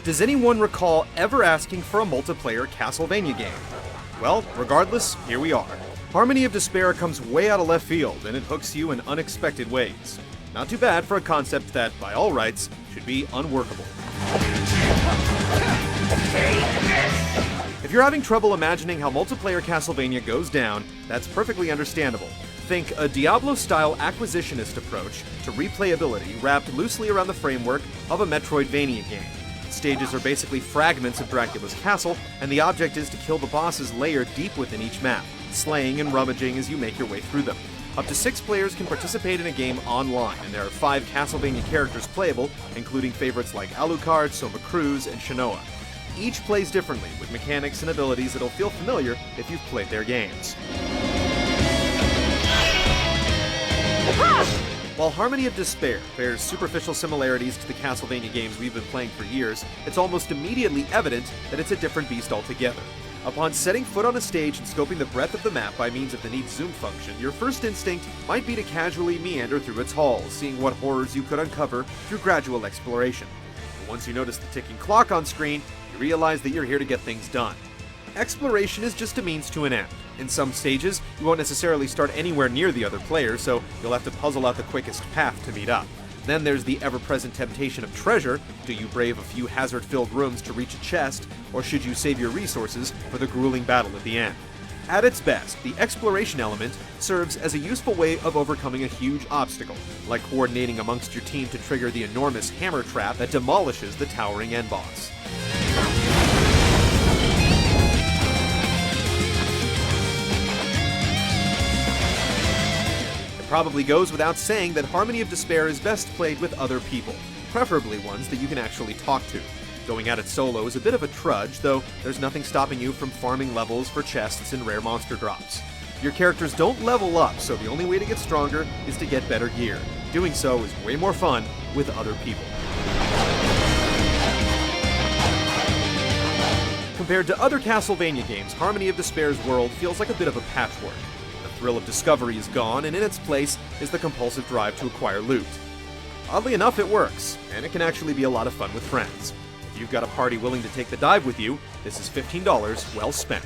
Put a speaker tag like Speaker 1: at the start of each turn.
Speaker 1: Does anyone recall ever asking for a multiplayer Castlevania game? Well, regardless, here we are. Harmony of Despair comes way out of left field, and it hooks you in unexpected ways. Not too bad for a concept that, by all rights, should be unworkable. If you're having trouble imagining how multiplayer Castlevania goes down, that's perfectly understandable. Think a Diablo-style acquisitionist approach to replayability wrapped loosely around the framework of a Metroidvania game. Stages are basically fragments of Dracula's castle, and the object is to kill the bosses layered deep within each map, slaying and rummaging as you make your way through them. Up to 6 players can participate in a game online, and there are 5 Castlevania characters playable, including favorites like Alucard, Soma Cruz, and Shanoa. Each plays differently, with mechanics and abilities that'll feel familiar if you've played their games. While Harmony of Despair bears superficial similarities to the Castlevania games we've been playing for years, it's almost immediately evident that it's a different beast altogether. Upon setting foot on a stage and scoping the breadth of the map by means of the neat zoom function, your first instinct might be to casually meander through its halls, seeing what horrors you could uncover through gradual exploration. But once you notice the ticking clock on screen, you realize that you're here to get things done. Exploration is just a means to an end. In some stages, you won't necessarily start anywhere near the other player, so you'll have to puzzle out the quickest path to meet up. Then there's the ever-present temptation of treasure. Do you brave a few hazard-filled rooms to reach a chest, or should you save your resources for the grueling battle at the end? At its best, the exploration element serves as a useful way of overcoming a huge obstacle, like coordinating amongst your team to trigger the enormous hammer trap that demolishes the towering end boss. Probably goes without saying that Harmony of Despair is best played with other people, preferably ones that you can actually talk to. Going at it solo is a bit of a trudge, though there's nothing stopping you from farming levels for chests and rare monster drops. Your characters don't level up, so the only way to get stronger is to get better gear. Doing so is way more fun with other people. Compared to other Castlevania games, Harmony of Despair's world feels like a bit of a patchwork. The thrill of discovery is gone, and in its place is the compulsive drive to acquire loot. Oddly enough, it works, and it can actually be a lot of fun with friends. If you've got a party willing to take the dive with you, this is $15 well spent.